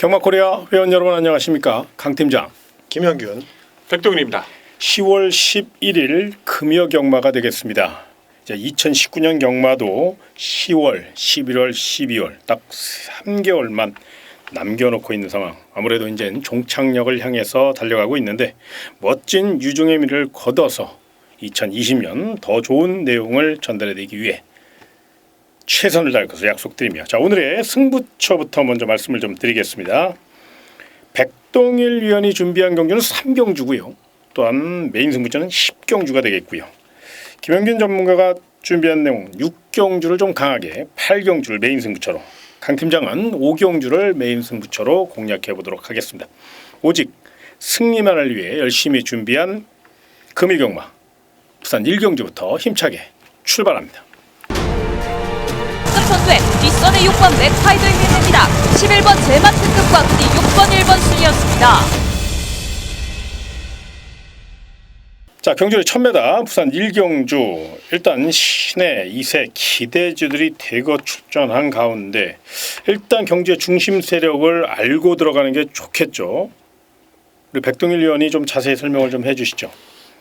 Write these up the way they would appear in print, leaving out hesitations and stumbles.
경마코리아 회원 여러분 안녕하십니까? 강팀장 김현균 백동윤입니다. 10월 11일 금요 경마가 되겠습니다. 이제 2019년 경마도 10월, 11월, 12월 딱 3개월만 남겨놓고 있는 상황. 아무래도 이제 종착역을 향해서 달려가고 있는데 멋진 유종의 미를 거둬서 2020년 더 좋은 내용을 전달해드리기 위해 최선을 다할 것을 약속드리며 자 오늘의 승부처부터 먼저 말씀을 좀 드리겠습니다. 백동일 위원이 준비한 경주는 3경주고요. 또한 메인 승부처는 10경주가 되겠고요. 김현균 전문가가 준비한 내용 6경주를 좀 강하게 8경주를 메인 승부처로 강 팀장은 5경주를 메인 승부처로 공략해 보도록 하겠습니다. 오직 승리만을 위해 열심히 준비한 금일경마 부산 1경주부터 힘차게 출발합니다. 선수의 뒷선의 6번 맥파이더를 밀립니다. 11번 제만 특급과 그뒤 6번 1번 순이었습니다. 자 경주의 1000m 부산 1경주 일단 신의 2세 기대주들이 대거 출전한 가운데 일단 경주의 중심 세력을 알고 들어가는 게 좋겠죠. 우리 백동일 위원이 좀 자세히 설명을 좀 해주시죠.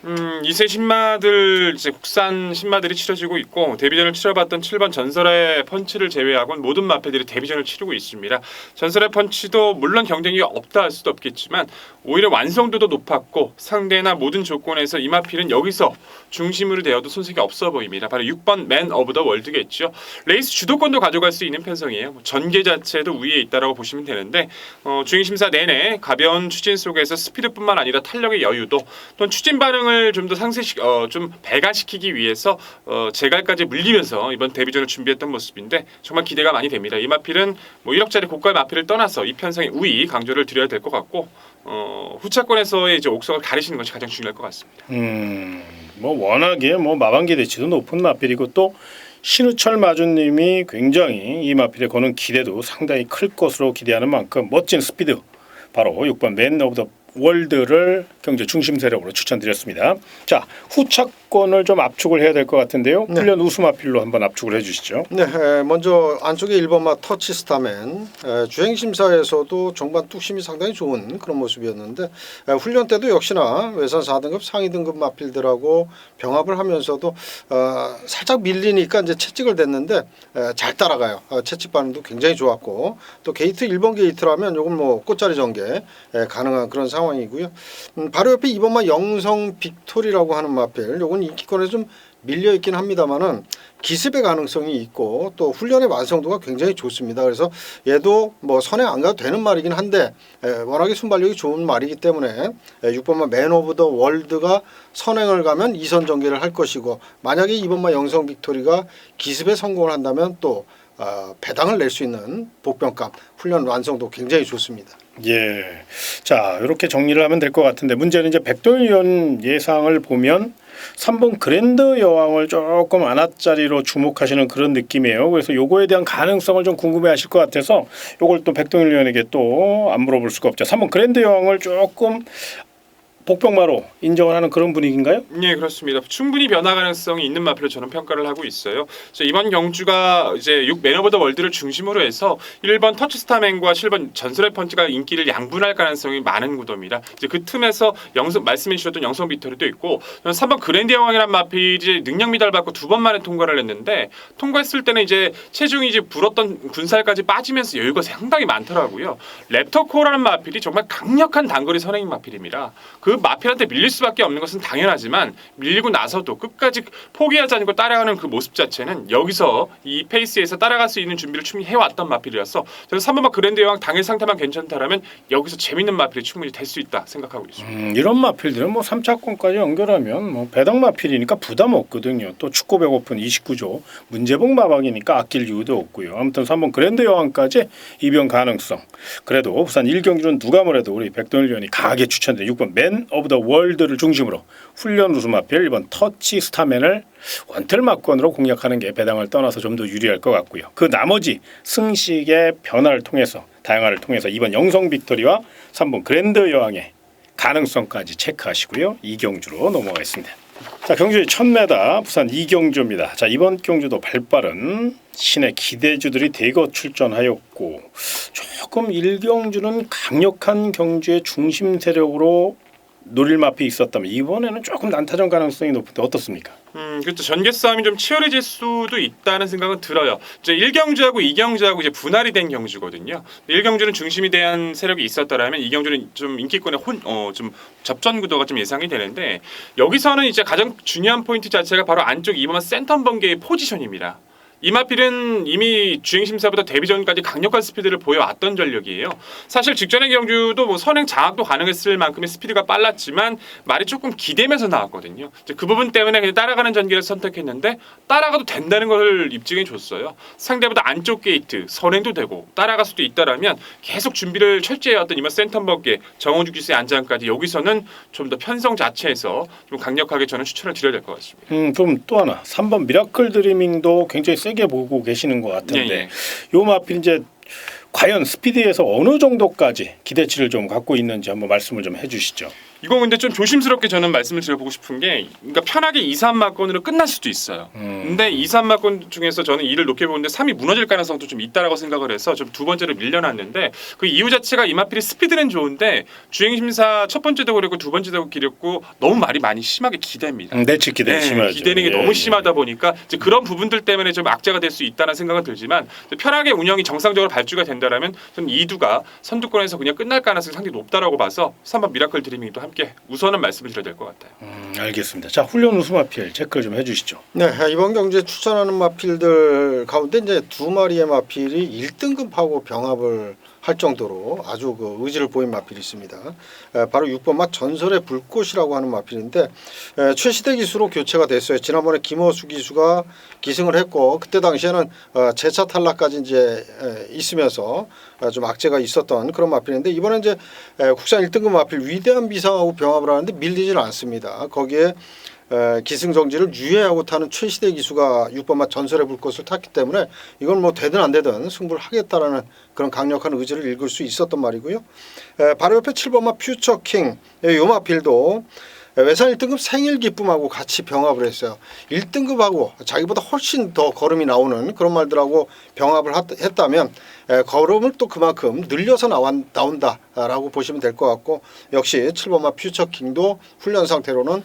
2세 신마들 이제 국산 신마들이 치러지고 있고 데뷔전을 치러봤던 7번 전설의 펀치를 제외하고는 모든 마패들이 데뷔전을 치르고 있습니다. 전설의 펀치도 물론 경쟁이 없다 할 수도 없겠지만 오히려 완성도도 높았고 상대나 모든 조건에서 이 마필은 여기서 중심으로 되어도 손색이 없어 보입니다. 바로 6번 맨 오브 더 월드겠죠. 레이스 주도권도 가져갈 수 있는 편성이에요. 전개 자체도 우위에 있다라고 보시면 되는데 주행심사 내내 가벼운 추진 속에서 스피드뿐만 아니라 탄력의 여유도 또는 추진 반응을 좀 더 좀 배가시키기 위해서 제갈까지 물리면서 이번 데뷔전을 준비했던 모습인데 정말 기대가 많이 됩니다. 이 마필은 뭐 1억짜리 고가의 마필을 떠나서 이 편성의 우위 강조를 드려야 될 것 같고 후차권에서의 이제 옥석을 가리시는 것이 가장 중요할 것 같습니다. 뭐 워낙에 뭐 마방 기대치도 높은 마필이고 또 신우철 마주님이 굉장히 이 마필에 거는 기대도 상당히 클 것으로 기대하는 만큼 멋진 스피드 바로 6번 맨 오브 더 월드를 경제 중심 세력으로 추천드렸습니다. 자 후차권을 좀 압축을 해야 될 것 같은데요. 네. 훈련 우수 마필로 한번 압축을 해주시죠. 네, 먼저 안쪽에 1번마 터치 스타맨 주행심사에서도 종반 뚝심이 상당히 좋은 그런 모습이었는데 훈련 때도 역시나 외산 4등급 상위 등급 마필들하고 병합을 하면서도 살짝 밀리니까 이제 채찍을 댔는데 잘 따라가요. 채찍 반응도 굉장히 좋았고 또 게이트 1번 게이트라면 요건 뭐 꽃자리 전개 가능한 그런 상황이고요. 바로 옆에 2번마 영성 빅토리라고 하는 마필 요건 인기권에서 좀 밀려 있긴 합니다만은 기습의 가능성이 있고 또 훈련의 완성도가 굉장히 좋습니다. 그래서 얘도 뭐 선행 안 가도 되는 말이긴 한데 워낙에 순발력이 좋은 말이기 때문에 6번마 맨 오브 더 월드가 선행을 가면 2선 전개를 할 것이고 만약에 2번마 영성 빅토리가 기습에 성공을 한다면 또 배당을 낼 수 있는 복병감 훈련 완성도 굉장히 좋습니다. 예, 자 이렇게 정리를 하면 될 것 같은데 문제는 이제 백동일 위원 예상을 보면 3번 그랜드 여왕을 조금 안압자리로 주목하시는 그런 느낌이에요. 그래서 요거에 대한 가능성을 좀 궁금해하실 것 같아서 요걸 또 백동일 위원에게 또 안 물어볼 수가 없죠. 3번 그랜드 여왕을 조금 복병마로 인정을 하는 그런 분위기인가요? 네, 그렇습니다. 충분히 변화 가능성이 있는 마필로 저는 평가를 하고 있어요. 이번 경주가 이제 6 맨 오브 더 월드를 중심으로 해서 1번 터치스타맨과 7번 전설의 펀치가 인기를 양분할 가능성이 많은 구도입니다. 이제 그 틈에서 말씀해 주셨던 영성 빅토리도 있고 3번 그랜드 여왕이란 마필이 능력 미달 받고 2번 만에 통과를 했는데 통과했을 때는 이제 체중이 이제 불었던 군살까지 빠지면서 여유가 상당히 많더라고요. 랩터코라는 마필이 정말 강력한 단거리 선행인 마필입니다. 그 마필한테 밀릴 수밖에 없는 것은 당연하지만 밀리고 나서도 끝까지 포기하지 않고 따라가는 그 모습 자체는 여기서 이 페이스에서 따라갈 수 있는 준비를 충분히 해왔던 마필이라서 저는 3번마 그랜드 여왕 당일 상태만 괜찮다라면 여기서 재밌는 마필이 충분히 될 수 있다 생각하고 있습니다. 이런 마필들은 뭐 3차권까지 연결하면 뭐 배당 마필이니까 부담 없거든요. 또 축구 배고픈 29조 문제복 마방이니까 아낄 이유도 없고요. 아무튼 3번 그랜드 여왕까지 입영 가능성. 그래도 부산 1경주는 누가 뭐래도 우리 백동일 위원이 강하게 추천드려요. 6번 맨 오브 더 월드를 중심으로 훈련 우수 마필 1번 터치 스타맨을 원텔 막권으로 공략하는 게 배당을 떠나서 좀 더 유리할 것 같고요. 그 나머지 승식의 변화를 통해서 다양화를 통해서 2번 영성 빅토리와 3번 그랜드 여왕의 가능성까지 체크하시고요. 2경주로 넘어가겠습니다. 자 경주의 1000m 부산 2경주입니다. 자 이번 경주도 발빠른 신의 기대주들이 대거 출전하였고 조금 일경주는 강력한 경주의 중심 세력으로 노릴 맛이 있었다면 이번에는 조금 난타전 가능성이 높은데 어떻습니까? 그렇죠. 전개 싸움이 좀 치열해질 수도 있다는 생각은 들어요. 이제 1경주하고 2경주하고 이제 분할이 된 경주거든요. 1경주는 중심에 대한 세력이 있었더라면 2경주는 좀 인기권의 좀 접전 구도가 좀 예상이 되는데 여기서는 이제 가장 중요한 포인트 자체가 바로 안쪽 2번 센터 번개의 포지션입니다. 이마필은 이미 주행심사보다 데뷔전까지 강력한 스피드를 보여왔던 전력이에요. 사실 직전의 경주도 뭐 선행 장악도 가능했을 만큼의 스피드가 빨랐지만 말이 조금 기대면서 나왔거든요. 이제 그 부분 때문에 그냥 따라가는 전개를 선택했는데 따라가도 된다는 걸 입증해 줬어요. 상대보다 안쪽 게이트 선행도 되고 따라갈 수도 있다라면 계속 준비를 철저히 해왔던 이번 센텀버게 정호주 기수의 안장까지 여기서는 좀 더 편성 자체에서 좀 강력하게 저는 추천을 드려야 될 것 같습니다. 그럼 또 하나 3번 미라클 드리밍도 굉장히 세게 보고 계시는 것 같은데 예. 요 마필 이제 과연 스피드에서 어느 정도까지 기대치를 좀 갖고 있는지 한번 말씀을 좀 해주시죠. 이거 근데 좀 조심스럽게 저는 말씀을 드려보고 싶은 게 그러니까 편하게 2, 3마권으로 끝날 수도 있어요. 근데 2, 3마권 중에서 저는 2를 높게 보는데 3이 무너질 가능성도 좀 있다라고 생각을 해서 좀 두 번째로 밀려났는데 그 이유 자체가 이마필이 스피드는 좋은데 주행심사 첫 번째도 그랬고 두 번째도 그랬고 너무 말이 많이 심하게 기대입니다. 내측 기대 심하죠. 기대는 게 너무 심하다 보니까 이제 그런 부분들 때문에 좀 악재가 될 수 있다는 생각은 들지만 편하게 운영이 정상적으로 발주가 된다라면 저는 2두가 선두권에서 그냥 끝날 가능성이 상당히 높다라고 봐서 3번 미라클 드리밍도 함께 우선은 말씀을 드려야 될 것 같아요. 알겠습니다. 자 훈련 우수 마필 체크를 좀 해주시죠. 네, 이번 경주에 추천하는 마필들 가운데 이제 두 마리의 마필이 1등급하고 병합을 할 정도로 아주 그 의지를 보인 마필이 있습니다. 바로 6번 맛 전설의 불꽃이라고 하는 마필인데 최시대 기수로 교체가 됐어요. 지난번에 김어수 기수가 기승을 했고 그때 당시에는 재차 탈락까지 이제 있으면서 좀 악재가 있었던 그런 마필인데 이번에 이제 국산 1등급 마필 위대한 비상하고 병합을 하는데 밀리지는 않습니다. 거기에 기승정지를 유예하고 타는 최시대 기수가 6번 맛 전설의 불꽃을 탔기 때문에 이건 뭐 되든 안 되든 승부를 하겠다라는 그런 강력한 의지를 읽을 수 있었던 말이고요. 바로 옆에 7번 맛 퓨처킹 이 마필도 외산 1등급 생일 기쁨하고 같이 병합을 했어요. 1등급하고 자기보다 훨씬 더 걸음이 나오는 그런 말들하고 병합을 했다면 걸음을 또 그만큼 늘려서 나온다라고 보시면 될 것 같고 역시 7번 맛 퓨처킹도 훈련 상태로는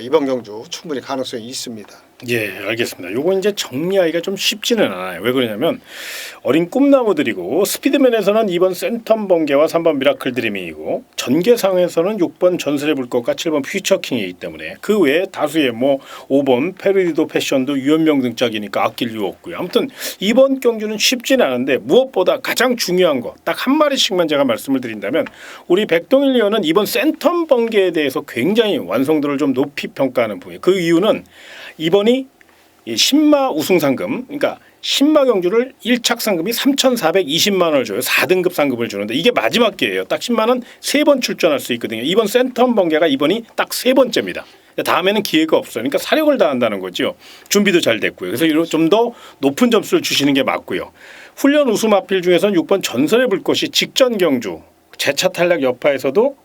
이번 경주 충분히 가능성이 있습니다. 예, 알겠습니다. 요거 이제 정리하기가 좀 쉽지는 않아요. 왜 그러냐면 어린 꿈나무들이고 스피드맨에서는 2번 센텀 번개와 3번 미라클 드리밍이고 전개상에서는 6번 전설의 불꽃과 7번 퓨처킹이기 때문에 그 외에 다수의 뭐 5번 페르디도 패션도 유연명 등짝이니까 아낄 이유 없고요. 아무튼 이번 경주는 쉽지는 않은데 무엇보다 가장 중요한 거 딱 한 마리씩만 제가 말씀을 드린다면 우리 백동일 의원은 이번 센텀 번개에 대해서 굉장히 완성도를 좀 높이 평가하는 부분이에요. 그 이유는 이번이 신마 우승 상금, 그러니까 신마 경주를 1착 상금이 3,420만 원을 줘요. 4등급 상금을 주는데 이게 마지막 기회예요. 딱 10만 원 3번 출전할 수 있거든요. 이번 센텀 번개가 이번이 딱 3번째입니다. 다음에는 기회가 없어요. 그러니까 사력을 다한다는 거죠. 준비도 잘 됐고요. 그래서 좀 더 높은 점수를 주시는 게 맞고요. 훈련 우수 마필 중에서는 6번 전설의 불꽃이 직전 경주 재차 탈락 여파에서도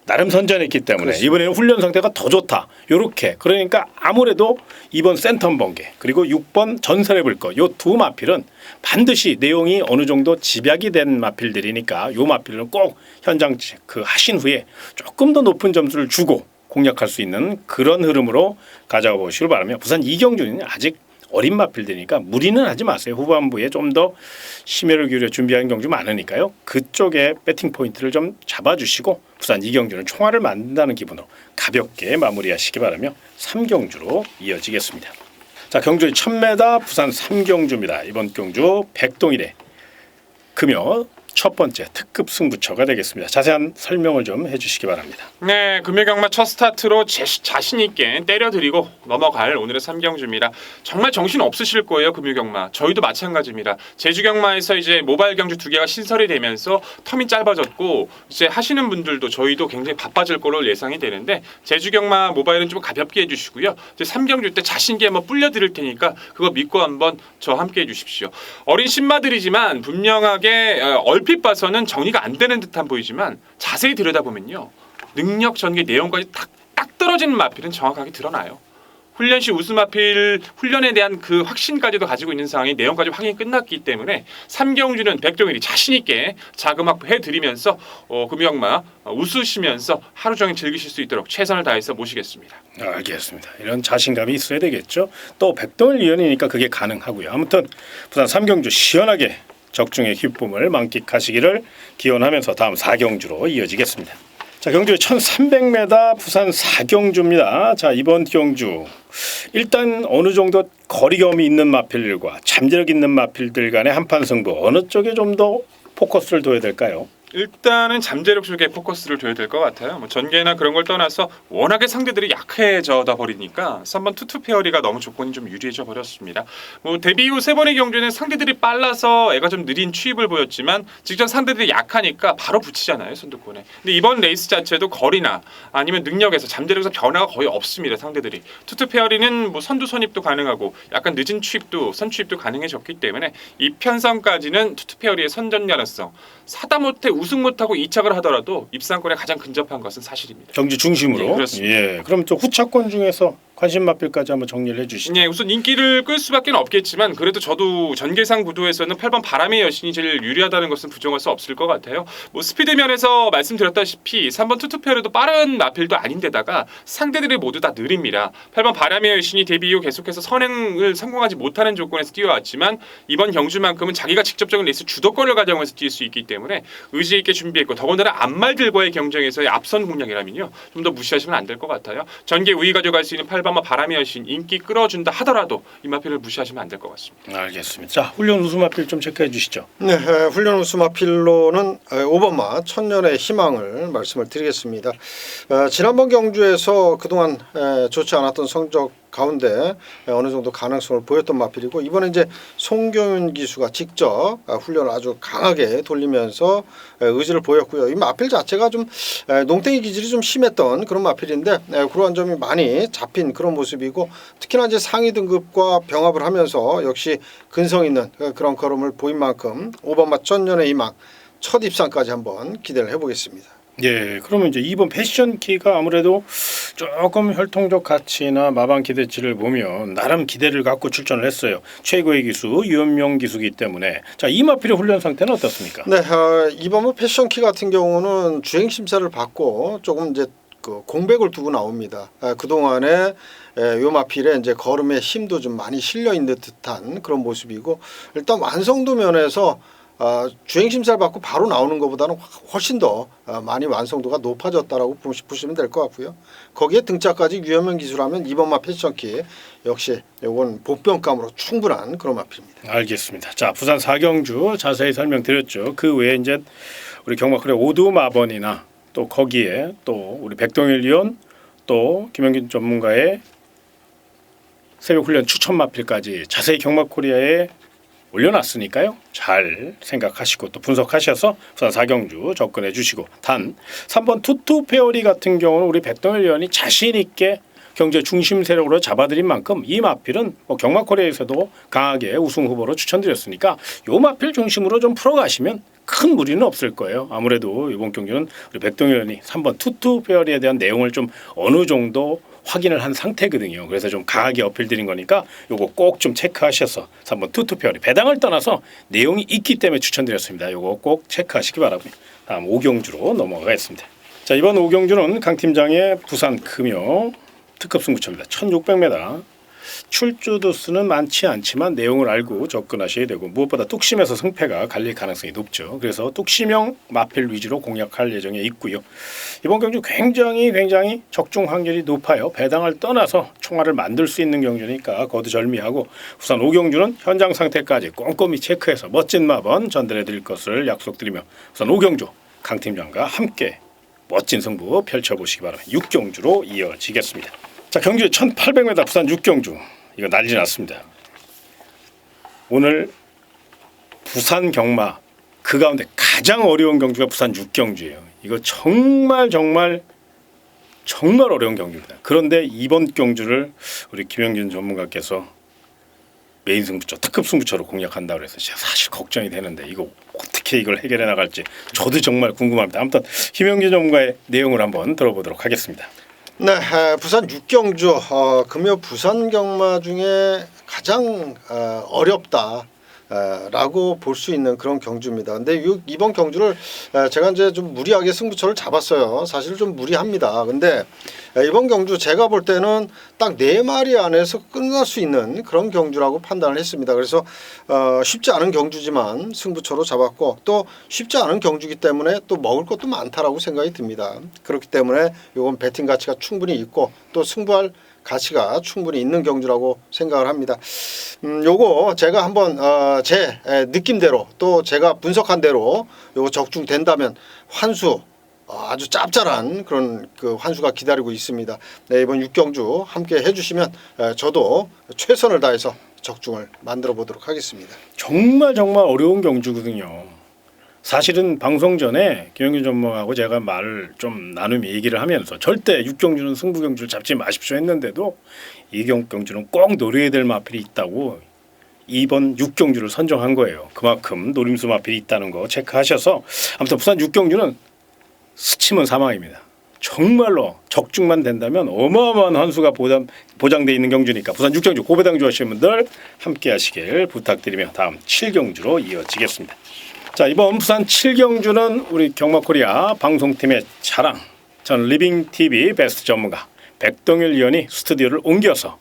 나름 선전했기 때문에 그렇습니다. 이번에는 훈련 상태가 더 좋다. 요렇게 그러니까 아무래도 이번 센텀 번개 그리고 6번 전설의 불꽃 요 두 마필은 반드시 내용이 어느 정도 집약이 된 마필들이니까 요 마필은 꼭 현장 그 하신 후에 조금 더 높은 점수를 주고 공략할 수 있는 그런 흐름으로 가져가 보시길 바라며 부산 이경주는 아직 어린 마필들이니까 무리는 하지 마세요. 후반부에 좀 더 심혈을 기울여 준비하는 경주 많으니까요. 그쪽에 배팅 포인트를 좀 잡아주시고 부산 이경주는 총알을 만든다는 기분으로 가볍게 마무리하시기 바라며 3경주로 이어지겠습니다. 자, 경주의 1000m 부산 3경주입니다. 이번 경주 백동일의 금요 첫 번째 특급 승부처가 되겠습니다. 자세한 설명을 좀 해주시기 바랍니다. 네, 금요경마 첫 스타트로 자신 있게 때려드리고 넘어갈 오늘의 3경주입니다. 정말 정신 없으실 거예요, 금요경마. 저희도 마찬가지입니다. 제주경마에서 이제 모바일 경주 2개가 신설이 되면서 텀이 짧아졌고 이제 하시는 분들도 저희도 굉장히 바빠질 걸로 예상이 되는데 제주경마 모바일은 좀 가볍게 해주시고요. 이제 3경주 때 자신 있게 한번 불려드릴 테니까 그거 믿고 한번 저 함께 해주십시오. 어린 신마들이지만 분명하게 얼핏 봐서는 정리가 안 되는 듯한 보이지만 자세히 들여다보면요. 능력 전개 내용까지 딱 떨어지는 마필은 정확하게 드러나요. 훈련 시 우수마필 훈련에 대한 그 확신까지도 가지고 있는 상황이 내용까지 확인이 끝났기 때문에 3경주는 백동일이 자신 있게 자금 확보해드리면서 금요경마 웃으시면서 하루 종일 즐기실 수 있도록 최선을 다해서 모시겠습니다. 알겠습니다. 이런 자신감이 있어야 되겠죠. 또 백동일 위원이니까 그게 가능하고요. 아무튼 부산 3경주 시원하게 적중의 기쁨을 만끽하시기를 기원하면서 다음 4경주로 이어지겠습니다. 자, 경주 1300m 부산 4경주입니다. 자, 이번 경주 일단 어느 정도 거리감이 있는 마필들과 잠재력 있는 마필들 간의 한판 승부 어느 쪽에 좀 더 포커스를 둬야 될까요? 일단은 잠재력 쪽에 포커스를 둬야 될 것 같아요. 뭐 전개나 그런 걸 떠나서 워낙에 상대들이 약해져다 버리니까 3번 투투페어리가 너무 조건이 좀 유리해져 버렸습니다. 뭐 데뷔 이후 3번의 경주는 상대들이 빨라서 애가 좀 느린 추입을 보였지만 직전 상대들이 약하니까 바로 붙이잖아요, 선두권에. 근데 이번 레이스 자체도 거리나 아니면 능력에서 잠재력에서 변화가 거의 없습니다, 상대들이. 투투페어리는 뭐 선두 선입도 가능하고 약간 늦은 추입도 선추입도 가능해졌기 때문에 이 편성까지는 투투페어리의 선전 가능성. 사다 못해 우승 못하고 2착을 하더라도 입상권에 가장 근접한 것은 사실입니다. 경주 중심으로. 예, 그렇습니다. 예, 그럼 또 후차권 중에서 관심 마필까지 한번 정리를 해주시죠. 네, 우선 인기를 끌 수밖에 없겠지만 그래도 저도 전개상 구도에서는 8번 바람의 여신이 제일 유리하다는 것은 부정할 수 없을 것 같아요. 뭐 스피드 면에서 말씀드렸다시피 3번 투투페어리도 빠른 마필도 아닌데다가 상대들이 모두 다 느립니다. 8번 바람의 여신이 데뷔 이후 계속해서 선행을 성공하지 못하는 조건에서 뛰어왔지만 이번 경주만큼은 자기가 직접적인 레이스 주도권을 가져가면서 뛸 수 있기 때문에 의지 있게 준비했고 더군다나 앞말들과의 경쟁에서의 앞선 공략이라면요 좀 더 무시하시면 안 될 것 같아요. 전개 우위 가져갈 수 있는 8번 바람의 여신 인기 끌어준다 하더라도 이 마필을 무시하시면 안 될 것 같습니다. 알겠습니다. 자, 훈련 우수 마필 좀 체크해 주시죠. 네, 훈련 우수 마필로는 5번마 천년의 희망을 말씀을 드리겠습니다. 지난번 경주에서 그동안 좋지 않았던 성적 가운데 어느 정도 가능성을 보였던 마필이고 이번에 이제 송경윤 기수가 직접 훈련을 아주 강하게 돌리면서 의지를 보였고요. 이 마필 자체가 좀 농땡이 기질이 좀 심했던 그런 마필인데 그러한 점이 많이 잡힌 그런 모습이고 특히나 이제 상위 등급과 병합을 하면서 역시 근성 있는 그런 걸음을 보인 만큼 5번마 천년의 희망 첫 입상까지 한번 기대를 해보겠습니다. 예, 그러면 이제 이번 패션키가 아무래도 조금 혈통적 가치나 마방 기대치를 보면 나름 기대를 갖고 출전을 했어요. 최고의 기수 유현명 기수기 때문에 자, 이 마필의 훈련 상태는 어떻습니까? 네, 이번 패션키 같은 경우는 주행 심사를 받고 조금 이제 그 공백을 두고 나옵니다. 그 동안에 요 마필에 이제 걸음의 힘도 좀 많이 실려 있는 듯한 그런 모습이고 일단 완성도 면에서 주행 심사를 받고 바로 나오는 것보다는 훨씬 더 많이 완성도가 높아졌다라고 보시면 될 것 같고요. 거기에 등짝까지 유현명 기술하면 이번마 패션키 역시 이건 복병감으로 충분한 그런 마필입니다. 알겠습니다. 자, 부산 4경주 자세히 설명드렸죠. 그 외에 이제 우리 경마클의 오두 마번이나 또 거기에 또 우리 백동일 위원 또 김영균 전문가의 새벽 훈련 추천 마필까지 자세히 경마코리아에 올려놨으니까요. 잘 생각하시고 또 분석하셔서 부산 4경주 접근해 주시고 단 3번 투투페어리 같은 경우는 우리 백동일 위원이 자신 있게 경제 중심 세력으로 잡아들인 만큼 이 마필은 뭐 경마코리아에서도 강하게 우승 후보로 추천드렸으니까 요 마필 중심으로 좀 풀어가시면 큰 무리는 없을 거예요. 아무래도 이번 경기는 우리 백동일 위원이 3번 투투페어리에 대한 내용을 좀 어느 정도 확인을 한 상태거든요. 그래서 좀 강하게 어필드린 거니까 요거 꼭 좀 체크하셔서 3번 투투페어리 배당을 떠나서 내용이 있기 때문에 추천드렸습니다. 요거 꼭 체크하시기 바랍니다. 다음 5경주로 넘어가겠습니다. 자, 이번 5경주는 강 팀장의 부산 금요 특급 승부처입니다. 1600m 출주 도수는 많지 않지만 내용을 알고 접근하셔야 되고 무엇보다 뚝심에서 승패가 갈릴 가능성이 높죠. 그래서 뚝심형 마필 위주로 공략할 예정에 있고요. 이번 경주 굉장히 적중 확률이 높아요. 배당을 떠나서 총알을 만들 수 있는 경주니까 거두절미하고 우선 5경주는 현장 상태까지 꼼꼼히 체크해서 멋진 마번 전달해 드릴 것을 약속드리며 우선 5경주 강 팀장과 함께 멋진 승부 펼쳐보시기 바랍니다. 6경주로 이어지겠습니다. 자, 경주 1800m 부산 6경주 이거 난리 났습니다. 오늘 부산 경마 그 가운데 가장 어려운 경주가 부산 6경주예요. 이거 정말 어려운 경주입니다. 그런데 이번 경주를 우리 김영균 전문가께서 메인 승부처, 특급 승부처로 공략한다고 해서 제가 사실 걱정이 되는데 이거 어떻게 이걸 해결해 나갈지 저도 정말 궁금합니다. 아무튼 김영균 전문가의 내용을 한번 들어보도록 하겠습니다. 네, 부산 6경주 금요 부산 경마 중에 가장 어렵다. 라고 볼 수 있는 그런 경주입니다. 근데 이번 경주를 제가 이제 좀 무리하게 승부처를 잡았어요. 사실 좀 무리합니다. 근데 이번 경주 제가 볼 때는 딱 4마리 안에서 끝날 수 있는 그런 경주라고 판단을 했습니다. 그래서 쉽지 않은 경주지만 승부처로 잡았고 또 쉽지 않은 경주기 때문에 또 먹을 것도 많다라고 생각이 듭니다. 그렇기 때문에 이건 배팅 가치가 충분히 있고 또 승부할 가치가 충분히 있는 경주라고 생각을 합니다. 요거 제가 한번 제 느낌대로 또 제가 분석한 대로 요거 적중된다면 환수 아주 짭짤한 그런 그 환수가 기다리고 있습니다. 네, 이번 6경주 함께 해주시면 저도 최선을 다해서 적중을 만들어 보도록 하겠습니다. 정말 어려운 경주거든요. 사실은 방송 전에 김영균 전무하고 제가 말을 좀 나누며 얘기를 하면서 절대 6경주는 승부 경주를 잡지 마십시오 했는데도 이 경주는 꼭 노려야 될 마필이 있다고 이번 6경주를 선정한 거예요. 그만큼 노림수 마필이 있다는 거 체크하셔서 아무튼 부산 6경주는 스치면 사망입니다. 정말로 적중만 된다면 어마어마한 환수가 보장되어 있는 경주니까 부산 6경주 고배당 좋아하시는 분들 함께 하시길 부탁드리며 다음 7경주로 이어지겠습니다. 자, 이번 부산 7경주는 우리 경마코리아 방송팀의 자랑, 전 리빙TV 베스트 전문가 백동일 위원이 스튜디오를 옮겨서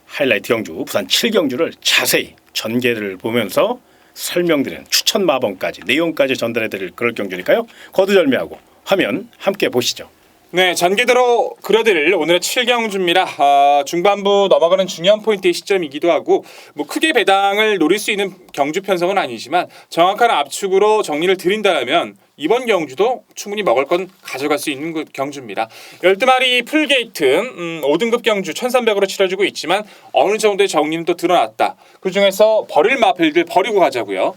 하이라이트 경주 부산 7경주를 자세히 전개를 보면서 설명드리는 추천 마범까지 내용까지 전달해드릴 그럴 경주니까요. 거두절미하고 화면 함께 보시죠. 네, 전개대로 그려드릴 오늘의 7경주입니다. 중반부 넘어가는 중요한 포인트의 시점이기도 하고 뭐 크게 배당을 노릴 수 있는 경주 편성은 아니지만 정확한 압축으로 정리를 드린다면 이번 경주도 충분히 먹을 건 가져갈 수 있는 경주입니다. 12마리 풀게이트 5등급 경주 1300으로 치러지고 있지만 어느 정도의 정리는 또 드러났다. 그중에서 버릴 마필들 버리고 가자고요.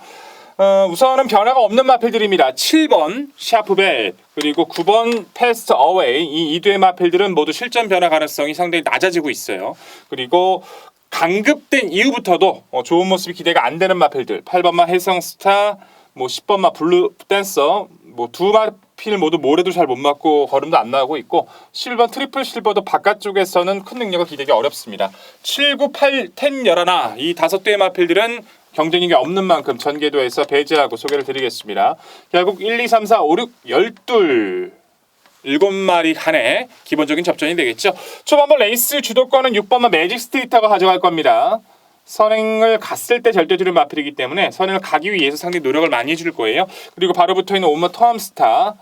우선은 변화가 없는 마필들입니다. 7번 샤프벳 그리고 9번 패스트 어웨이 이 2두의 마필들은 모두 실전 변화 가능성이 상당히 낮아지고 있어요. 그리고 강급된 이후부터도 좋은 모습이 기대가 안 되는 마필들 8번마 혜성스타 10번마 블루 댄서 두 마필 모두 모래도 잘 못 맞고 걸음도 안 나오고 있고 11번 트리플 실버도 바깥쪽에서는 큰 능력을 기대기 어렵습니다. 7, 9, 8, 10, 11 이 5대의 마필들은 경쟁력이 없는 만큼 전개도에서 배제하고 소개를 드리겠습니다. 결국 1, 2, 3, 4, 5, 6, 12 7마리 칸의 기본적인 접전이 되겠죠. 초반부 레이스 주도권은 6번만 매직 스트리트가 가져갈 겁니다. 선행을 갔을 때 절대주를 마필이기 때문에 선행을 가기 위해서 상당히 노력을 많이 해줄 거예요. 그리고 바로 붙어있는 5번 토암스타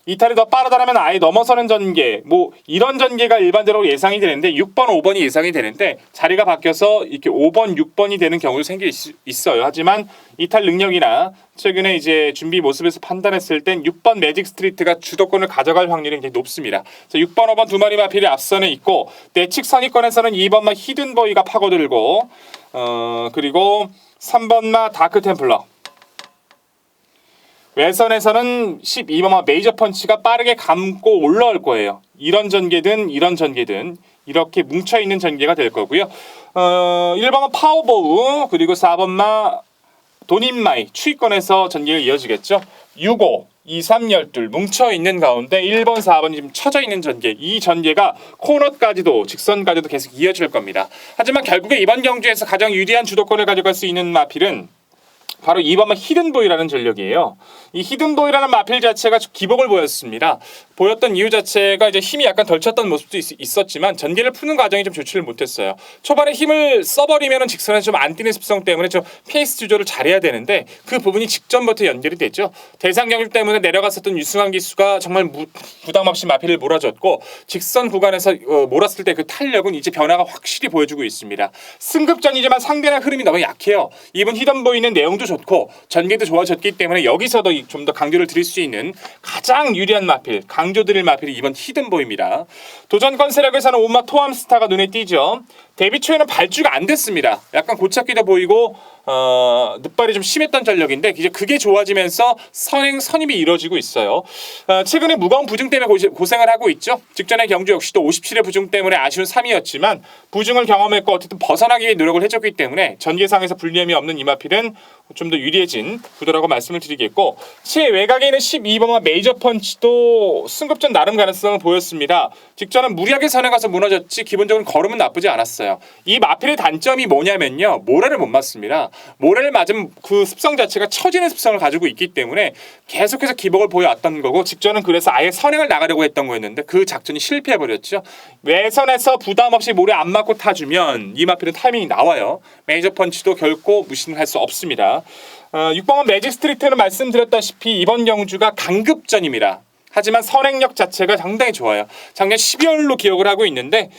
이탈이 더 빠르다면 아예 넘어서는 전개 이런 전개가 일반적으로 예상이 되는데 6번, 5번이 예상이 되는데 자리가 바뀌어서 이렇게 5번, 6번이 되는 경우도 생길 수 있어요. 하지만 이탈 능력이나 최근에 이제 준비 모습에서 판단했을 땐 6번 매직 스트리트가 주도권을 가져갈 확률이 굉장히 높습니다. 6번, 5번 두 마리 마필이 앞선에 있고 내측 선의권에서는 2번마 히든보이가 파고들고 그리고 3번마 다크 템플러 외선에서는 12번마 메이저 펀치가 빠르게 감고 올라올 거예요. 이런 전개든 이렇게 뭉쳐있는 전개가 될 거고요. 1번마 파워보우 그리고 4번마 돈인마이 추위권에서 전개가 이어지겠죠. 6, 5, 2, 3, 12 뭉쳐있는 가운데 1번, 4번이 지금 쳐져있는 전개 이 전개가 코너까지도 직선까지도 계속 이어질 겁니다. 하지만 결국에 이번 경주에서 가장 유리한 주도권을 가져갈 수 있는 마필은 바로 2번만 히든보이라는 전력이에요. 이 히든보이라는 마필 자체가 기복을 보였습니다. 보였던 이유 자체가 이제 힘이 약간 덜 찼던 모습도 있었지만 전개를 푸는 과정이 좀 좋지를 못했어요. 초반에 힘을 써버리면 직선에 좀 안 뛰는 습성 때문에 좀 페이스 조절을 잘해야 되는데 그 부분이 직전부터 연결이 됐죠. 대상 경주 때문에 내려갔었던 유승환 기수가 정말 부담 없이 마필을 몰아줬고 직선 구간에서 몰았을 때 그 탄력은 이제 변화가 확실히 보여주고 있습니다. 승급전이지만 상대나 흐름이 너무 약해요. 이번 히든보이는 내용도 좋고 전개도 좋아졌기 때문에 여기서도 좀 더 강조를 드릴 수 있는 가장 유리한 마필, 강조 드릴 마필이 이번 히든보이입니다. 도전권 세력에서는 온마 토암스타가 눈에 띄죠. 데뷔 초에는 발주가 안 됐습니다. 약간 고착기도 보이고 늑발이 좀 심했던 전력인데 이제 그게 좋아지면서 선임이 이루어지고 있어요. 최근에 무거운 부중 때문에 고생을 하고 있죠. 직전의 경주 역시도 57의 부중 때문에 아쉬운 3위였지만 부중을 경험했고 어쨌든 벗어나기 위해 노력을 해줬기 때문에 전개상에서 불리함이 없는 이마필은 좀 더 유리해진 구도라고 말씀을 드리겠고 최외곽에 있는 12번과 메이저 펀치도 승급전 나름 가능성을 보였습니다. 직전은 무리하게 선에 가서 무너졌지 기본적으로 걸음은 나쁘지 않았어요. 이 마필의 단점이 뭐냐면요. 모래를 못 맞습니다. 모래를 맞으면 그 습성 자체가 처지는 습성을 가지고 있기 때문에 계속해서 기복을 보여왔던 거고 직전은 그래서 아예 선행을 나가려고 했던 거였는데 그 작전이 실패해버렸죠. 외선에서 부담 없이 모래 안 맞고 타주면 이 마필은 타이밍이 나와요. 메이저 펀치도 결코 무시는 할 수 없습니다. 6번은 매직 스트리트는 말씀드렸다시피 이번 경주가 강급전입니다. 하지만 선행력 자체가 상당히 좋아요. 작년 12월로 기억을 하고 있는데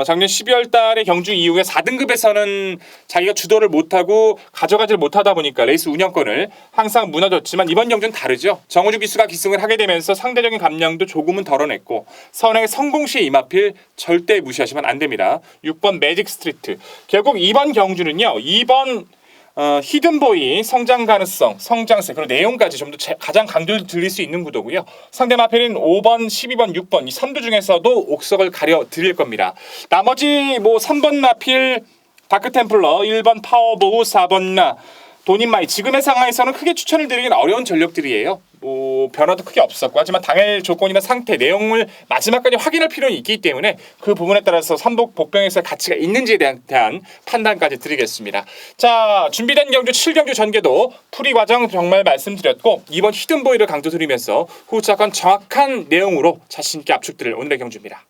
작년 12월 달에 경주 이후에 4등급에서는 자기가 주도를 못하고 가져가지를 못하다 보니까 레이스 운영권을 항상 무너졌지만 이번 경주는 다르죠. 정우주 기수가 기승을 하게 되면서 상대적인 감량도 조금은 덜어냈고 선행의 성공 시에 이마필 절대 무시하시면 안 됩니다. 6번 매직 스트리트. 결국 이번 경주는요. 2번 히든보이 성장 가능성, 성장세 그리고 내용까지 좀 더 가장 강조를 드릴 수 있는 구도고요. 상대 마필은 5번, 12번, 6번 이 3두 중에서도 옥석을 가려 드릴 겁니다. 나머지 뭐 3번 마필 다크템플러, 1번 파워보우, 4번 나 돈인마이 지금의 상황에서는 크게 추천을 드리긴 어려운 전력들이에요. 뭐 변화도 크게 없었고 하지만 당일 조건이나 상태, 내용을 마지막까지 확인할 필요는 있기 때문에 그 부분에 따라서 삼복 복병에서 가치가 있는지에 대한 판단까지 드리겠습니다. 자, 준비된 경주 7경주 전개도 풀이 과정 정말 말씀드렸고 이번 히든보이를 강조드리면서 후차권 정확한 내용으로 자신있게 압축드릴 오늘의 경주입니다.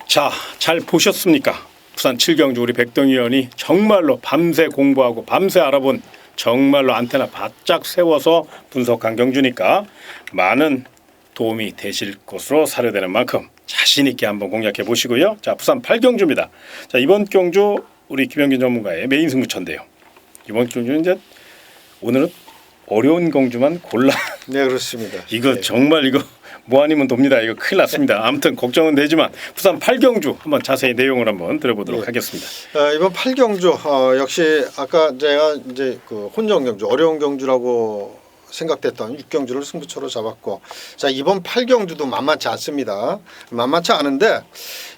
자, 잘 보셨습니까? 부산 7경주 우리 백동희 의원이 정말로 밤새 공부하고 밤새 알아본 정말로 안테나 바짝 세워서 분석한 경주니까 많은 도움이 되실 것으로 사료되는 만큼 자신 있게 한번 공략해 보시고요. 자, 부산 8경주입니다. 자, 이번 경주 우리 김영균 전문가의 메인 승부처인데요. 이번 경주는 이제 오늘은 어려운 경주만 골라. 네, 그렇습니다. 이거 네. 정말 이거 뭐 아니면 돕니다. 이거 큰일 났습니다. 아무튼 걱정은 되지만 부산 8경주 한번 자세히 내용을 한번 들어보도록 하겠습니다. 이번 8경주 역시 아까 제가 이제 그 혼전 경주, 어려운 경주라고 생각됐던 6경주를 승부처로 잡았고, 자 이번 8경주도 만만치 않습니다. 만만치 않은데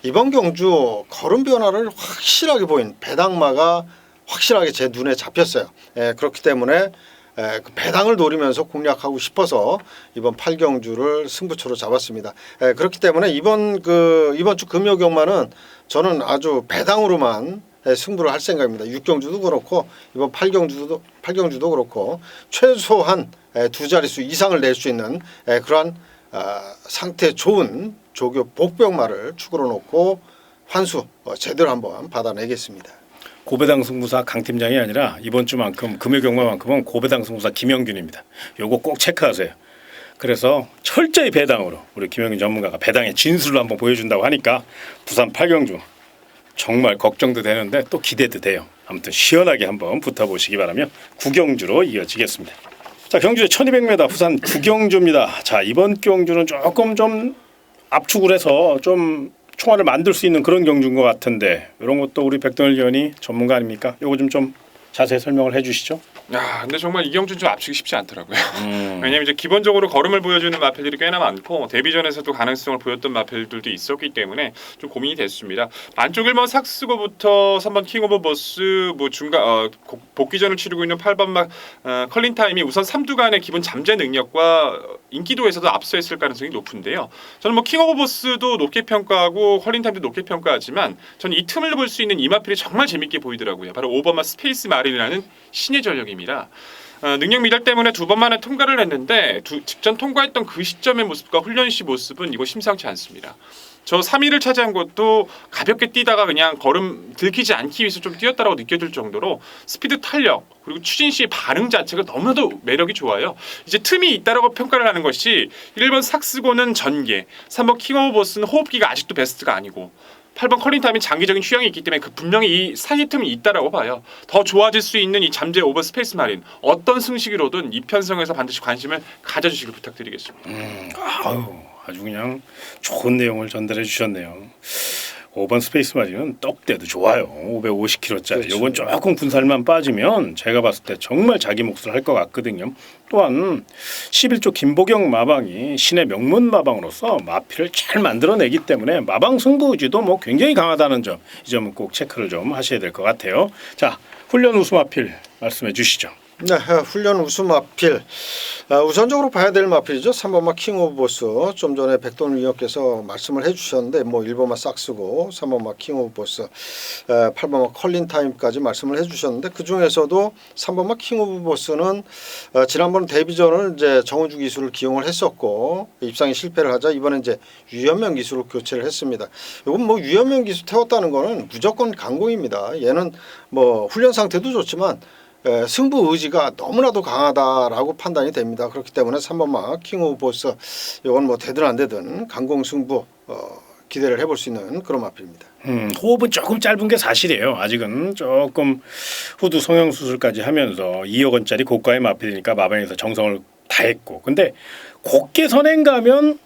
이번 경주 걸음 변화를 확실하게 보인 배당마가 확실하게 제 눈에 잡혔어요. 그렇기 때문에 그 배당을 노리면서 공략하고 싶어서 이번 8경주를 승부처로 잡았습니다. 그렇기 때문에 이번 주 금요경마는 저는 아주 배당으로만 승부를 할 생각입니다. 6경주도 그렇고 이번 8경주도 그렇고 최소한 두 자릿수 이상을 낼 수 있는 그러한 상태 좋은 조교 복병마를 축으로 놓고 환수 제대로 한번 받아내겠습니다. 고배당 승부사 강 팀장이 아니라 이번 주만큼 금요경마만큼은 고배당 승부사 김영균입니다. 요거 꼭 체크하세요. 그래서 철저히 배당으로 우리 김영균 전문가가 배당의 진술을 한번 보여준다고 하니까 부산 8경주 정말 걱정도 되는데 또 기대도 돼요. 아무튼 시원하게 한번 붙어보시기 바라며 9경주로 이어지겠습니다. 자, 경주의 1200m 부산 9경주입니다. 자, 이번 경주는 조금 좀 압축을 해서 좀 총알을 만들 수 있는 그런 경주인 것 같은데 이런 것도 우리 백동일 의원이 전문가 아닙니까? 요거 좀 자세히 설명을 해주시죠. 야, 근데 정말 이 경주는 좀 압축이 쉽지 않더라고요. 왜냐하면 이제 기본적으로 걸음을 보여주는 마필들이 꽤나 많고 데뷔전에서도 가능성을 보였던 마필들도 있었기 때문에 좀 고민이 됐습니다. 안쪽 1번 삭스고부터 3번 킹 오브 버스, 뭐 중간 복귀전을 치르고 있는 8번 막 컬린 타임이 우선 3두 간의 기본 잠재 능력과 인기도에서도 앞서있을 가능성이 높은데요. 저는 뭐 킹 오브 버스도 높게 평가하고 컬린 타임도 높게 평가하지만 저는 이 틈을 볼 수 있는 이 마필이 정말 재밌게 보이더라고요. 바로 5번마 스페이스 마린이라는 신의 전력입니다. 능력 미달 때문에 2번만에 통과를 했는데 직전 통과했던 그 시점의 모습과 훈련 시 모습은 이거 심상치 않습니다. 저 3위를 차지한 것도 가볍게 뛰다가 그냥 걸음 들키지 않기 위해서 좀 뛰었다라고 느껴질 정도로 스피드 탄력 그리고 추진 시의 반응 자체가 너무나도 매력이 좋아요. 이제 틈이 있다라고 평가를 하는 것이 1번 삭스고는 전개, 3번 킹 오브 버스는 호흡기가 아직도 베스트가 아니고 8번 컬린 타임이 장기적인 휴양이 있기 때문에 그 분명히 이 사이 틈이 있다라고 봐요. 더 좋아질 수 있는 이 잠재 오버 스페이스 마린 어떤 승식이로든 이 편성에서 반드시 관심을 가져주시길 부탁드리겠습니다. 아주 그냥 좋은 내용을 전달해 주셨네요. 5번 스페이스 마린은 떡대도 좋아요. 550kg짜리. 그렇죠. 요건 조금 군살만 빠지면 제가 봤을 때 정말 자기 몫을 할 것 같거든요. 또한 11조 김보경 마방이 신의 명문 마방으로서 마필을 잘 만들어내기 때문에 마방 승부 의지도 뭐 굉장히 강하다는 점, 이 점은 꼭 체크를 좀 하셔야 될 것 같아요. 자, 훈련 우수 마필 말씀해 주시죠. 네, 훈련 우수 마필. 우선적으로 봐야 될 마필이죠. 3번마 킹 오브 보스. 좀 전에 백돈 위원께서 말씀을 해주셨는데 뭐 1번마 싹스고 3번마 킹 오브 보스, 8번마 컬린 타임까지 말씀을 해주셨는데 그 중에서도 3번마 킹 오브 보스는 지난번 데뷔전을 이제 정우주 기수를 기용을 했었고 입상에 실패를 하자 이번에 이제 유현명 기수로 교체를 했습니다. 이건 뭐 유현명 기수 태웠다는 거는 무조건 강공입니다. 얘는 뭐 훈련 상태도 좋지만 승부 의지가 너무나도 강하다라고 판단이 됩니다. 그렇기 때문에 3번마 킹 오브 보스 이건 뭐 되든 안 되든 강공 승부 기대를 해볼 수 있는 그런 마필입니다. 호흡은 조금 짧은 게 사실이에요. 아직은 조금 후두 성형 수술까지 하면서 2억 원짜리 고가의 마필이니까 마방에서 정성을 다했고, 근데 곱게 선행 가면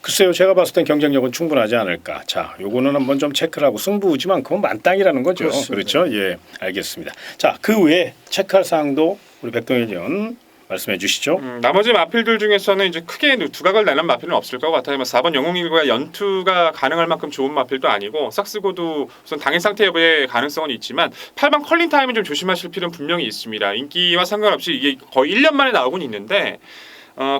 글쎄요, 제가 봤을 땐 경쟁력은 충분하지 않을까. 자, 요거는 한번 좀 체크를 하고 승부 의지만큼은 만땅이라는 거죠. 그렇습니다. 그렇죠? 예, 알겠습니다. 자, 그 외에 체크할 사항도 우리 백동일 의원 말씀해 주시죠. 나머지 마필들 중에서는 이제 크게 두각을 내는 마필은 없을 것 같아요. 4번 영웅일과 연투가 가능할 만큼 좋은 마필도 아니고 싹스고도 우선 당일 상태 여부의 가능성은 있지만 8번 컬린 타임은 좀 조심하실 필요는 분명히 있습니다. 인기와 상관없이 이게 거의 1년 만에 나오곤 있는데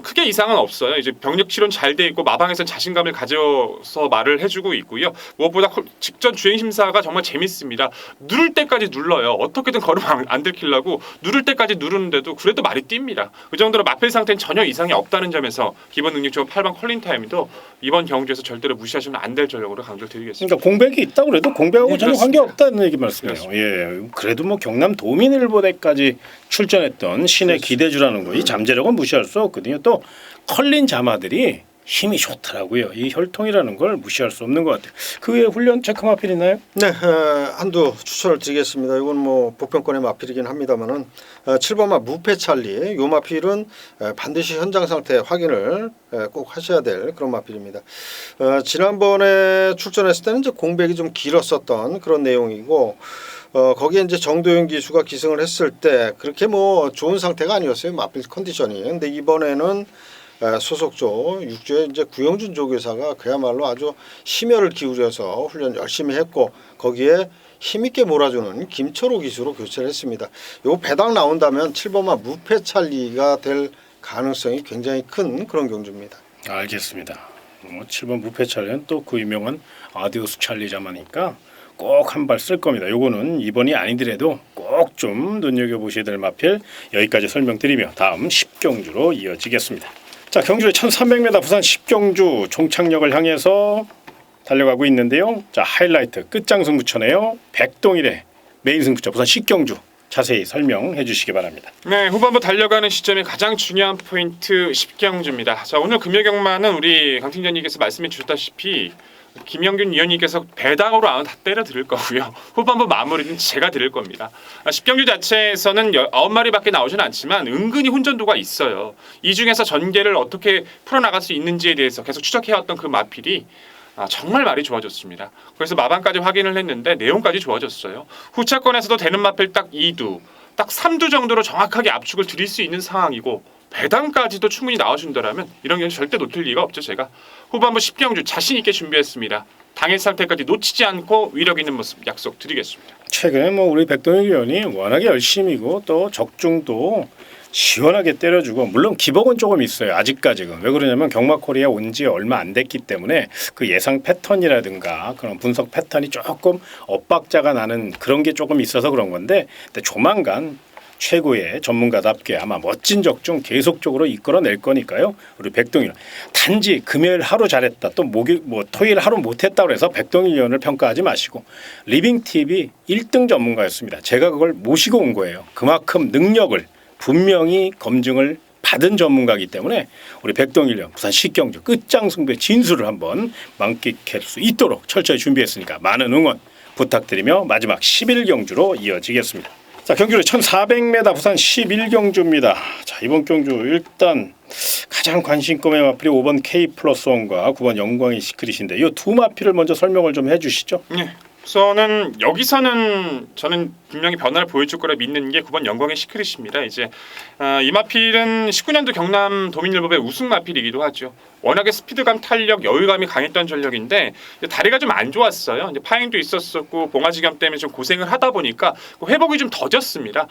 크게 이상은 없어요. 이제 병력 치료는 잘 돼 있고 마방에서 자신감을 가져서 말을 해주고 있고요. 무엇보다 직전 주행 심사가 정말 재밌습니다. 누를 때까지 눌러요. 어떻게든 걸으면 안 들키려고 누를 때까지 누르는데도 그래도 말이 뜁니다. 그 정도로 마필 상태는 전혀 이상이 없다는 점에서 기본 능력적으로 8번 컬린 타임도 이번 경주에서 절대로 무시하시면 안 될 전력으로 강조드리겠습니다. 그러니까 공백이 있다고 그래도 공백하고 네, 전혀 그렇습니다. 관계없다는 얘기 말씀이에요. 예, 그래도 뭐 경남 도민일보대까지 출전했던 신의 기대주라는 거, 이 잠재력은 무시할 수 없거든요. 또 컬린 자마들이 힘이 좋더라고요. 이 혈통이라는 걸 무시할 수 없는 것 같아요. 그 외에 훈련 체크 마필 있나요? 네, 한두 추천을 드리겠습니다. 이건 뭐 보편권의 마필이긴 합니다만은 7번마 무패 찰리. 이 마필은 반드시 현장 상태 확인을 꼭 하셔야 될 그런 마필입니다. 지난번에 출전했을 때는 이제 공백이 좀 길었었던 그런 내용이고. 거기에 이제 정도윤 기수가 기승을 했을 때 그렇게 뭐 좋은 상태가 아니었어요. 마필 컨디션이. 근데 이번에는 소속조 6조의 이제 구영준 조교사가 그야말로 아주 심혈을 기울여서 훈련 열심히 했고 거기에 힘있게 몰아주는 김철호 기수로 교체를 했습니다. 요 배당 나온다면 7번마 무패 찰리가 될 가능성이 굉장히 큰 그런 경주입니다. 알겠습니다. 7번 무패 찰리는 또 그 유명한 아디오스 찰리 자마니까 꼭 한 발 쓸 겁니다. 요거는 이번이 아니더라도 꼭 좀 눈여겨보셔야 될 마필 여기까지 설명드리며 다음 10경주로 이어지겠습니다. 자, 경주의 1300m 부산 10경주 종착역을 향해서 달려가고 있는데요. 자, 하이라이트 끝장 승부처네요. 백동일의 메인 승부처 부산 10경주 자세히 설명해 주시기 바랍니다. 네, 후반부 달려가는 시점이 가장 중요한 포인트 10경주입니다. 자, 오늘 금요경마는 우리 강 팀장님께서 말씀해 주셨다시피 김영균 위원님께서 배당으로 아마 다 때려 드릴 거고요. 후반부 마무리는 제가 드릴 겁니다. 10경주 자체에서는 9마리밖에 나오지는 않지만 은근히 혼전도가 있어요. 이 중에서 전개를 어떻게 풀어나갈 수 있는지에 대해서 계속 추적해왔던 그 마필이 정말 말이 좋아졌습니다. 그래서 마방까지 확인을 했는데 내용까지 좋아졌어요. 후차권에서도 되는 마필 딱 2두, 딱 3두 정도로 정확하게 압축을 드릴 수 있는 상황이고 배당까지도 충분히 나와준다라면 이런 경우 절대 놓칠 리가 없죠. 제가 후반부 10경주 자신 있게 준비했습니다. 당일 상태까지 놓치지 않고 위력 있는 모습 약속드리겠습니다. 최근에 뭐 우리 백동일 의원이 워낙에 열심이고 또 적중도 시원하게 때려주고 물론 기복은 조금 있어요. 아직까지는. 왜 그러냐면 경마코리아 온 지 얼마 안 됐기 때문에 그 예상 패턴이라든가 그런 분석 패턴이 조금 엇박자가 나는 그런 게 조금 있어서 그런 건데 근데 조만간 최고의 전문가답게 아마 멋진 적중 계속적으로 이끌어낼 거니까요. 우리 백동일 단지 금요일 하루 잘했다 또 토요일 하루 못했다 그래서 백동일 의원을 평가하지 마시고 리빙 TV 1등 전문가였습니다. 제가 그걸 모시고 온 거예요. 그만큼 능력을 분명히 검증을 받은 전문가이기 때문에 우리 백동일 의원 부산 10경주 끝장 승부의 진수를 한번 만끽할 수 있도록 철저히 준비했으니까 많은 응원 부탁드리며 마지막 11경주로 이어지겠습니다. 자, 경주는 1400m 부산 11경주입니다. 자, 이번 경주 일단 가장 관심급의 마필이 5번 K+1과 9번 영광의 시크릿인데 이 두 마필을 먼저 설명을 좀 해주시죠. 네. 우선은 여기서는 저는 분명히 변화를 보여줄 거라 믿는 게 9번 영광의 시크릿입니다. 이제 이 마필은 19년도 경남 도민일보배 우승 마필이기도 하죠. 워낙에 스피드감, 탄력, 여유감이 강했던 전력인데 다리가 좀 안 좋았어요. 이제 파행도 있었었고 봉화지겸 때문에 좀 고생을 하다 보니까 회복이 좀 더뎠습니다.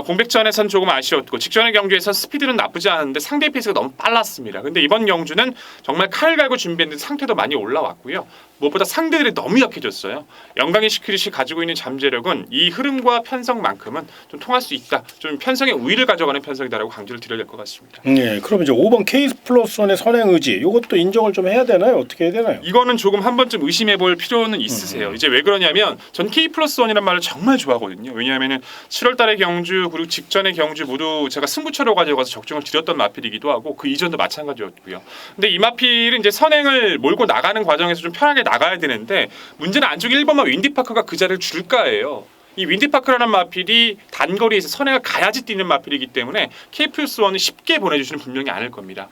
공백전에선 조금 아쉬웠고 직전의 경주에선 스피드는 나쁘지 않은데 상대 페이스가 너무 빨랐습니다. 근데 이번 경주는 정말 칼을 갈고 준비했는데 상태도 많이 올라왔고요. 무엇보다 상대들이 너무 약해졌어요. 영광의 시크릿이 가지고 있는 잠재력은 이 흐름과 편성만큼은 좀 통할 수 있다. 좀 편성의 우위를 가져가는 편성이다라고 강조를 드려야 될 것 같습니다. 네, 그럼 이제 5번 K+1의 선행 의지 이것도 인정을 좀 해야 되나요? 어떻게 해야 되나요? 이거는 조금 한 번쯤 의심해볼 필요는 있으세요. 이제 왜 그러냐면 전 K+1이라는 말을 정말 좋아하거든요. 왜냐하면은 7월달의 경주 그리고 직전의 경주 모두 제가 승부처로 가져가서 적중을 드렸던 마필이기도 하고 그 이전도 마찬가지였고요. 근데 이 마필은 이제 선행을 몰고 나가는 과정에서 좀 편하게 나가야 되는데 문제는 안쪽 1번마 윈디파크가 그 자리를 줄까예요. 이 윈디파크라는 마필이 단거리에서 선행을 가야지 뛰는 마필이기 때문에 K+1은 쉽게 보내주시는 분명히 않을 겁니다.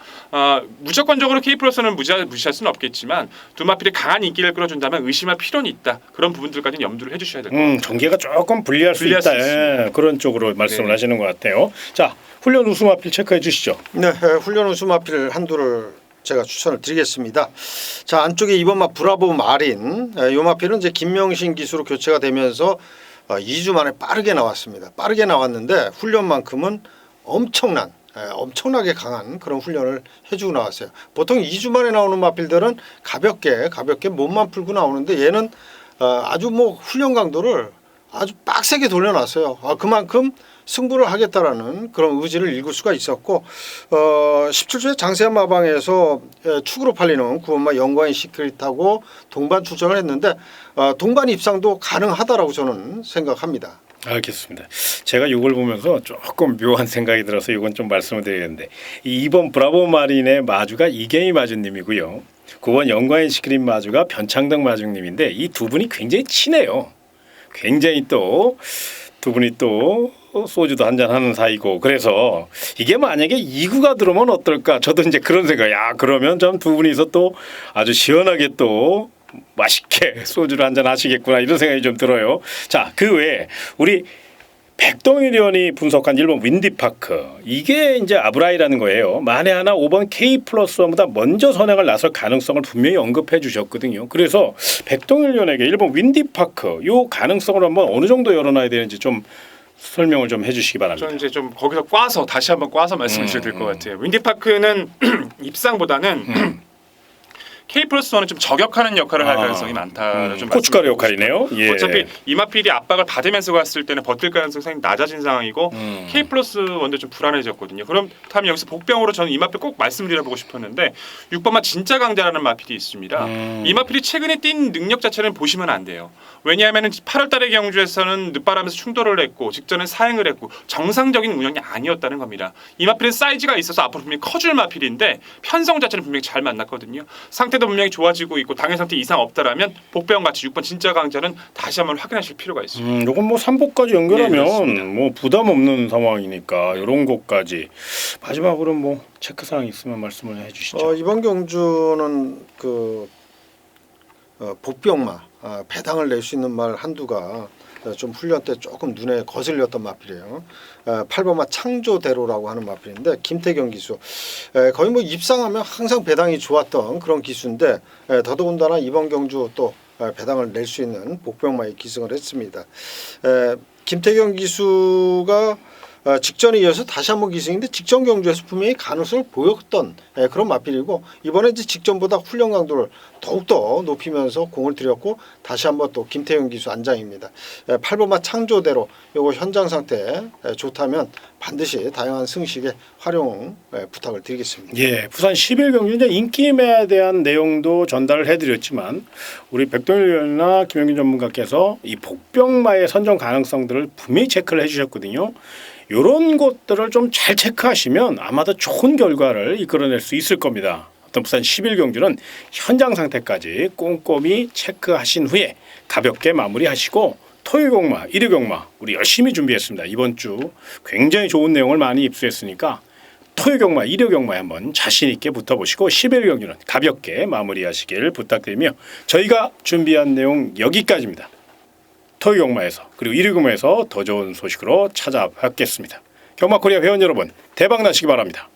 무조건적으로 K+1은 무시할 수는 없겠지만 두 마필이 강한 인기를 끌어준다면 의심할 필요는 있다. 그런 부분들까지는 염두를 해주셔야 될 것 같아요. 전개가 조금 불리할 수 있다. 예, 그런 쪽으로 말씀을 하시는 것 같아요. 자, 훈련 우수 마필 체크해 주시죠. 네, 훈련 우수 마필 한두를 제가 추천을 드리겠습니다. 자, 안쪽에 2번마 브라보 마린. 이 마필은 이제 김명신 기수로 교체가 되면서 2주 만에 빠르게 나왔습니다. 빠르게 나왔는데 훈련만큼은 엄청나게 강한 그런 훈련을 해주고 나왔어요. 보통 2주 만에 나오는 마필들은 가볍게 몸만 풀고 나오는데 얘는 아주 훈련 강도를 아주 빡세게 돌려놨어요. 그만큼 승부를 하겠다라는 그런 의지를 읽을 수가 있었고 17조의 장세한 마방에서 축으로 팔리는 9번마 영광의 시크릿하고 동반 출전을 했는데 동반 입상도 가능하다라고 저는 생각합니다. 알겠습니다. 제가 이걸 보면서 조금 묘한 생각이 들어서 이건 좀 말씀을 드리겠는데 이 2번 브라보 마린의 마주가 이계희 마주님이고요. 9번 영광의 시크릿 마주가 변창덕 마주님인데 이 두 분이 굉장히 친해요. 굉장히 또 두 분이 또 소주도 한잔 하는 사이고 그래서 이게 만약에 2구가 들어오면 어떨까? 저도 이제 그런 생각. 그러면 좀 두 분이서 또 아주 시원하게 또 맛있게 소주를 한잔 하시겠구나 이런 생각이 좀 들어요. 자, 그 외에 우리 백동일 의원이 분석한 1번 윈디파크 이게 이제 아브라이라는 거예요. 만에 하나 5번 K+1보다 먼저 선행을 나설 가능성을 분명히 언급해 주셨거든요. 그래서 백동일 의원에게 1번 윈디파크 요 가능성을 한번 어느 정도 열어놔야 되는지 좀 설명을 좀 해주시기 바랍니다. 저는 이제 좀 거기서 다시 한번 꽈서 말씀해 주셔야 될 것 같아요. 윈디파크는 입상보다는 K+1은 좀 저격하는 역할을 할 가능성이 많다. 좀 고춧가루 역할이네요. 예. 어차피 이마필이 압박을 받으면서 갔을 때는 버틸 가능성이 상당히 낮아진 상황이고 K+1도 좀 불안해졌거든요. 그렇다면 여기서 복병으로 저는 이마필 꼭 말씀드려보고 싶었는데 6번마 진짜 강자라는 마필이 있습니다. 이마필이 최근에 뛴 능력 자체는 보시면 안 돼요. 왜냐하면 8월달의 경주에서는 늦바람에서 충돌을 했고 직전에 사행을 했고 정상적인 운영이 아니었다는 겁니다. 이마필은 사이즈가 있어서 앞으로 분명히 커줄 마필인데 편성 자체는 분명히 잘 만났거든요. 상태도 분명히 좋아지고 있고 당해 상태 이상 없다라면 복병 같이 6번 진짜 강자는 다시 한번 확인하실 필요가 있습니다. 요건 3보까지 연결하면 네, 부담 없는 상황이니까 이런 것까지 마지막으로 체크 사항 있으면 말씀을 해주시죠. 이번 경주는 복병마 배당을 낼 수 있는 말 한두가 좀 훈련 때 조금 눈에 거슬렸던 마필이에요. 8번마 창조대로라고 하는 마필인데 김태경 기수 거의 입상하면 항상 배당이 좋았던 그런 기수인데 더더군다나 이번 경주 또 배당을 낼 수 있는 복병마에 기승을 했습니다. 김태경 기수가 직전에 이어서 다시 한번 기승인데 직전 경주에서 분명히 가능성을 보였던 그런 마필이고 이번에 이제 직전보다 훈련 강도를 더욱더 높이면서 공을 들였고 다시 한번 또 김태형 기수 안장입니다. 8번마 창조대로 요거 현장 상태 좋다면 반드시 다양한 승식에 활용 부탁을 드리겠습니다. 예, 부산 11경주 이제 인기매에 대한 내용도 전달을 해드렸지만 우리 백동일 의원이나 김영균 전문가께서 이 복병마의 선정 가능성들을 분명히 체크를 해주셨거든요. 이런 것들을 좀 잘 체크하시면 아마도 좋은 결과를 이끌어낼 수 있을 겁니다. 어떤 부산 11경주는 현장 상태까지 꼼꼼히 체크하신 후에 가볍게 마무리하시고 토요 경마, 일요 경마 우리 열심히 준비했습니다. 이번 주 굉장히 좋은 내용을 많이 입수했으니까 토요 경마, 일요 경마에 한번 자신 있게 붙어보시고 11일 경기는 가볍게 마무리하시길 부탁드리며 저희가 준비한 내용 여기까지입니다. 토요 경마에서 그리고 일요 경마에서 더 좋은 소식으로 찾아뵙겠습니다. 경마코리아 회원 여러분 대박 나시기 바랍니다.